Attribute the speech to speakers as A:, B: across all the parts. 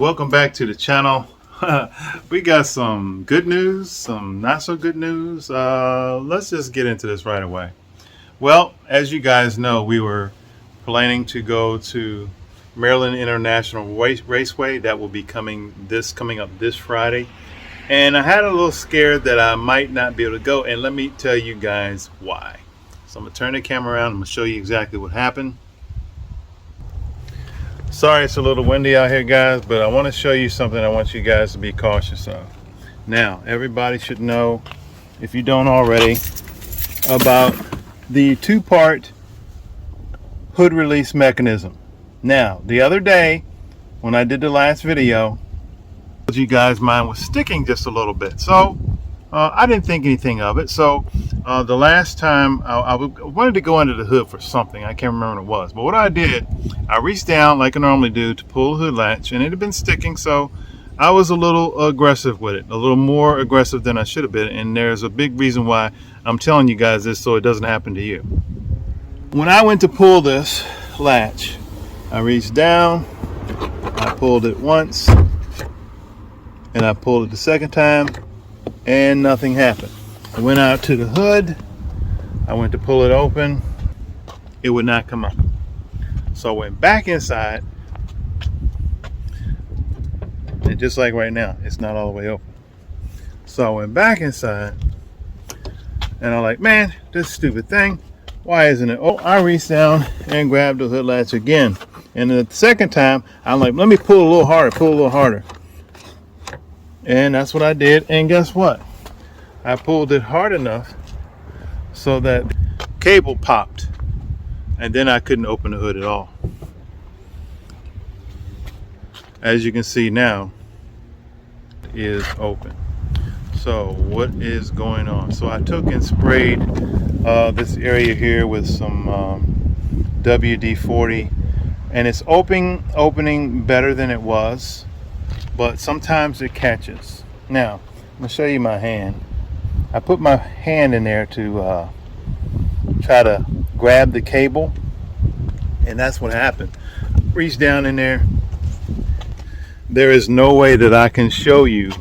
A: welcome back to the channel. We got some good news, some not so good news. Let's just get into this right away. Well, as you guys know, we were planning to go to Maryland International Raceway. That will be coming up this Friday. And I had a little scared that I might not be able to go, and let me tell you guys why. So I'm gonna turn the camera around. I'm gonna show you exactly what happened. Sorry it's a little windy out here, guys, but I want to show you something I want you guys to be cautious of. Now, everybody should know, if you don't already, about the two-part hood release mechanism. Now, the other day, when I did the last video, you guys, mine was sticking just a little bit. So, I didn't think anything of it. So, the last time I wanted to go under the hood for something. I can't remember what it was. But what I did, I reached down like I normally do to pull the hood latch, and it had been sticking. So I was a little aggressive with it, a little more aggressive than I should have been. And there's a big reason why I'm telling you guys this, so it doesn't happen to you. When I went to pull this latch, I reached down, I pulled it once, and I pulled it the second time, and nothing happened. I went out to the hood, I went to pull it open, it would not come up. So I went back inside, and just like right now, it's not all the way open. So I went back inside, and I'm like, man, this stupid thing, why isn't it? Oh, I reached down and grabbed the hood latch again. And the second time, I'm like, let me pull a little harder. And that's what I did, and guess what? I pulled it hard enough so that the cable popped, and then I couldn't open the hood at all. As you can see now, it is open. So what is going on? So I took and sprayed this area here with some WD-40, and it's opening better than it was, but sometimes it catches. Now I'm gonna show you my hand. I put my hand in there to try to grab the cable, and that's what happened. Reach down in there. There is no way that I can show you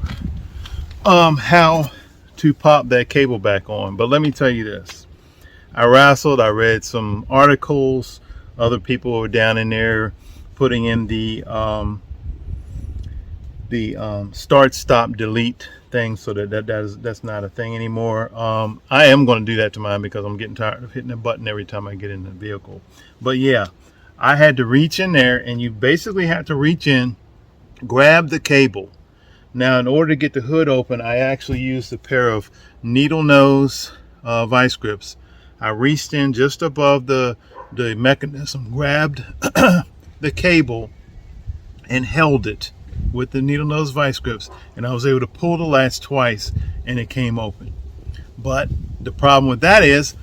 A: how to pop that cable back on, but let me tell you this. I wrestled, I read some articles, other people were down in there putting in the start, stop, delete thing, so that's not a thing anymore. I am going to do that to mine because I'm getting tired of hitting the button every time I get in the vehicle. But yeah, I had to reach in there, and you basically have to reach in, grab the cable. Now, in order to get the hood open, I actually used a pair of needle nose vice grips. I reached in just above the mechanism, grabbed the cable, and held it with the needle nose vice grips, and I was able to pull the latch twice, and it came open. But the problem with that is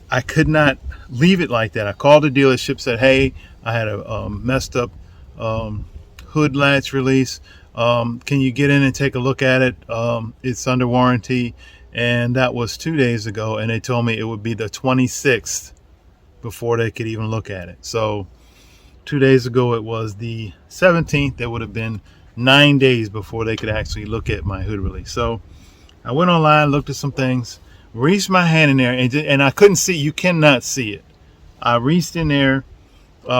A: I could not leave it like that. I called the dealership, said, hey, I had a messed up hood latch release. Can you get in and take a look at it? It's under warranty. And that was 2 days ago, and they told me it would be the 26th before they could even look at it. So 2 days ago it was the 17th. It would have been 9 days before they could actually look at my hood release. So I went online, looked at some things, reached my hand in there, and I couldn't see. You cannot see it. I reached in there,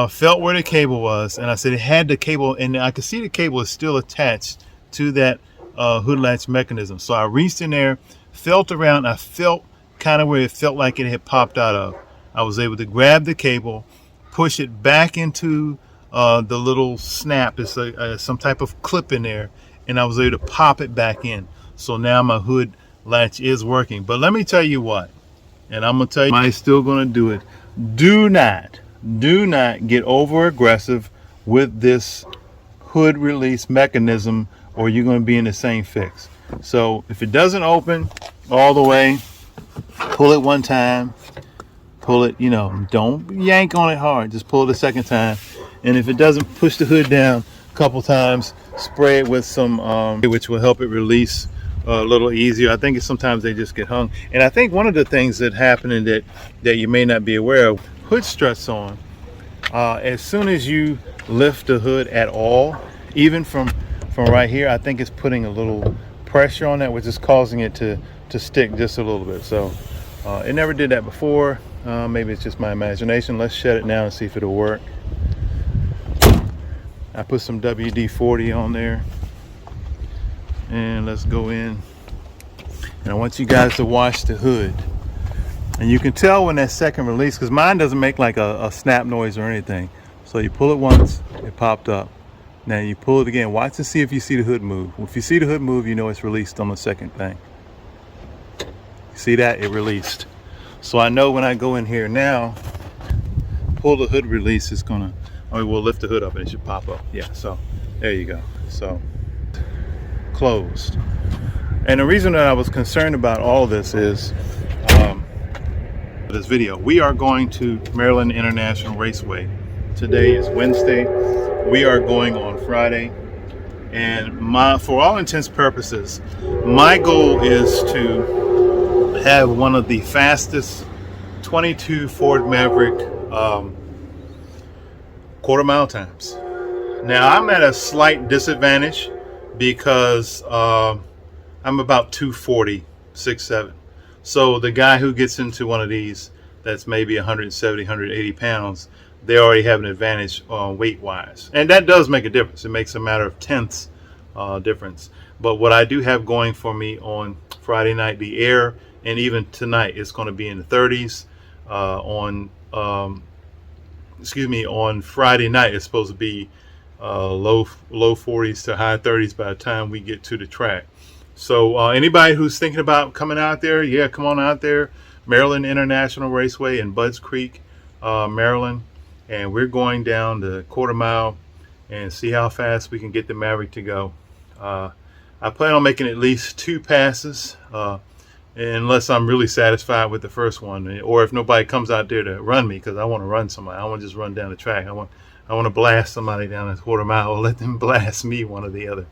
A: felt where the cable was, and I said it had the cable, and I could see the cable is still attached to that hood latch mechanism. So I reached in there, felt around, I felt kind of where it felt like it had popped out of. I was able to grab the cable, push it back into the little snap. It's some type of clip in there, and I was able to pop it back in. So now my hood latch is working. But let me tell you what, and I'm gonna tell you, I'm still gonna do it. Do not get over aggressive with this hood release mechanism, or you're going to be in the same fix. So if it doesn't open all the way, pull it one time, pull it, don't yank on it hard, just pull it a second time. And if it doesn't, push the hood down a couple times, spray it with some which will help it release a little easier. I think sometimes they just get hung. And I think one of the things that happen and that you may not be aware of, hood struts on, as soon as you lift the hood at all, even from from right here, I think it's putting a little pressure on that, which is causing it to stick just a little bit. So it never did that before. Maybe it's just my imagination. Let's shut it now and see if it'll work. I put some WD-40 on there, and let's go in. And I want you guys to watch the hood. And you can tell when that second release, because mine doesn't make like a snap noise or anything. So you pull it once, it popped up. Now you pull it again. Watch to see if you see the hood move. If you see the hood move, you know it's released on the second thing. See that? It released. So I know when I go in here now, pull the hood release, it's gonna, or we'll lift the hood up and it should pop up. Yeah, so there you go. So closed. And the reason that I was concerned about all this is this video. We are going to Maryland International Raceway. Today is Wednesday. We are going on Friday. And for all intents and purposes, my goal is to have one of the fastest 22 Ford Maverick quarter mile times. Now I'm at a slight disadvantage because I'm about 240, 6'7". So the guy who gets into one of these that's maybe 170, 180 pounds, they already have an advantage weight wise. And that does make a difference. It makes a matter of tenths difference. But what I do have going for me on Friday night, the air, and even tonight, it's going to be in the 30s. On Friday night, it's supposed to be low 40s to high 30s by the time we get to the track. So anybody who's thinking about coming out there, yeah, come on out there. Maryland International Raceway in Budds Creek, Maryland. And we're going down the quarter mile and see how fast we can get the Maverick to go. I plan on making at least 2 passes, unless I'm really satisfied with the first one, or if nobody comes out there to run me, because I want to run somebody. I want to just run down the track. I want to blast somebody down the quarter mile, or let them blast me, one or the other.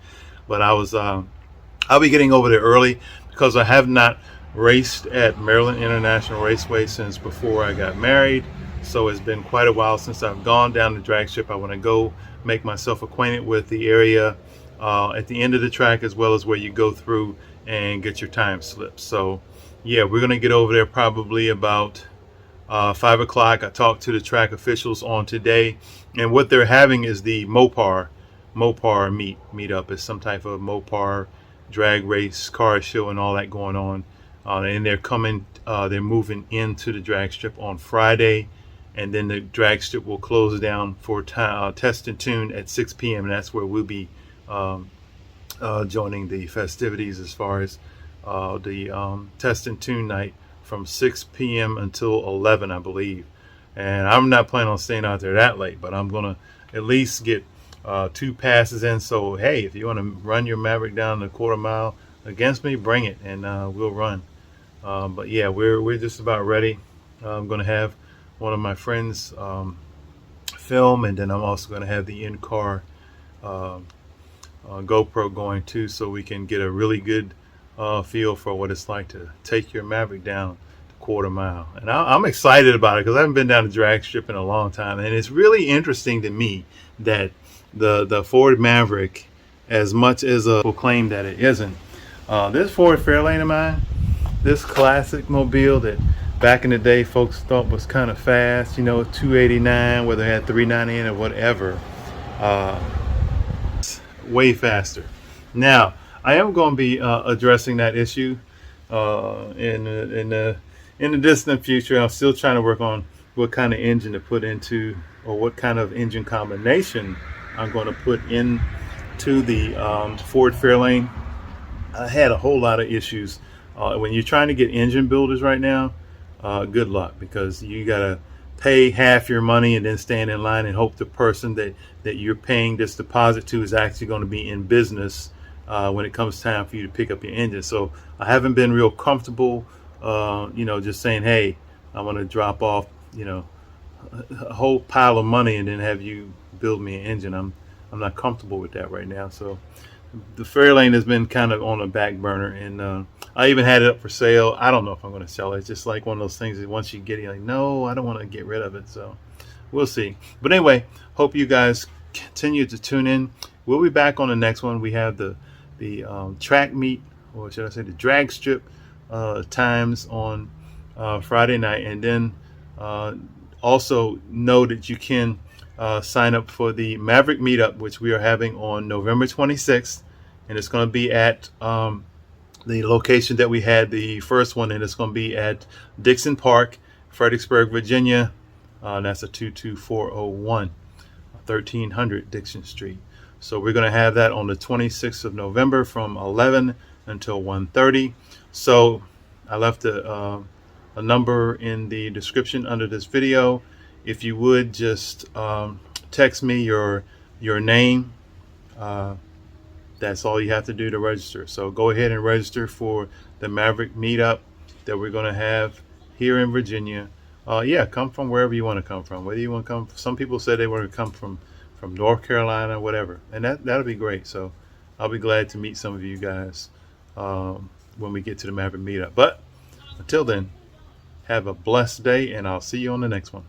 A: But I'll be getting over there early because I have not raced at Maryland International Raceway since before I got married. So it's been quite a while since I've gone down the drag strip. I want to go make myself acquainted with the area at the end of the track, as well as where you go through and get your time slips. So yeah, we're going to get over there probably about 5 o'clock. I talked to the track officials on today, and what they're having is the Mopar meetup. It's some type of Mopar drag race, car show, and all that going on. And they're moving into the drag strip on Friday, and then the drag strip will close down for test and tune at 6 p.m. and that's where we'll be joining the festivities, as far as the test and tune night from 6 p.m. until 11, I believe. And I'm not planning on staying out there that late, but I'm gonna at least get 2 passes in. So hey, if you want to run your Maverick down the quarter mile against me, bring it, and we'll run. But yeah, we're just about ready. I'm gonna have one of my friends film, and then I'm also gonna have the in-car GoPro going too, so we can get a really good feel for what it's like to take your Maverick down the quarter mile. And I'm excited about it because I haven't been down the drag strip in a long time, and it's really interesting to me that the Ford Maverick, as much as people claim that it isn't, this Ford Fairlane of mine, this classic mobile that back in the day folks thought was kind of fast, 289, whether it had 390 in or whatever, way faster. Now I am going to be addressing that issue in the distant future. I'm still trying to work on what kind of engine to put into, or what kind of engine combination I'm going to put into the Ford Fairlane. I had a whole lot of issues when you're trying to get engine builders right now. Good luck, because you gotta pay half your money and then stand in line and hope the person that you're paying this deposit to is actually going to be in business when it comes time for you to pick up your engine. So I haven't been real comfortable just saying, hey, I want to drop off a whole pile of money and then have you build me an engine. I'm not comfortable with that right now. So the Fairlane has been kind of on a back burner, and I even had it up for sale. I don't know if I'm going to sell it. It's just like one of those things that once you get it, you're like, no, I don't want to get rid of it. So we'll see. But anyway, hope you guys continue to tune in. We'll be back on the next one. We have the track meet, or should I say the drag strip times on Friday night. And then also know that you can sign up for the Maverick meetup, which we are having on November 26th. And it's going to be at the location that we had the first one, and it's going to be at Dixon Park, Fredericksburg, Virginia. That's a 22401, 1300 Dixon Street. So we're going to have that on the 26th of November from 11 until 1:30. So I left a number in the description under this video. If you would just text me your name. That's all you have to do to register. So go ahead and register for the Maverick meetup that we're going to have here in Virginia. Yeah, come from wherever you want to come from. Whether you want to come, some people said they want to come from North Carolina, whatever, and that'll be great. So I'll be glad to meet some of you guys when we get to the Maverick meetup. But until then, have a blessed day, and I'll see you on the next one.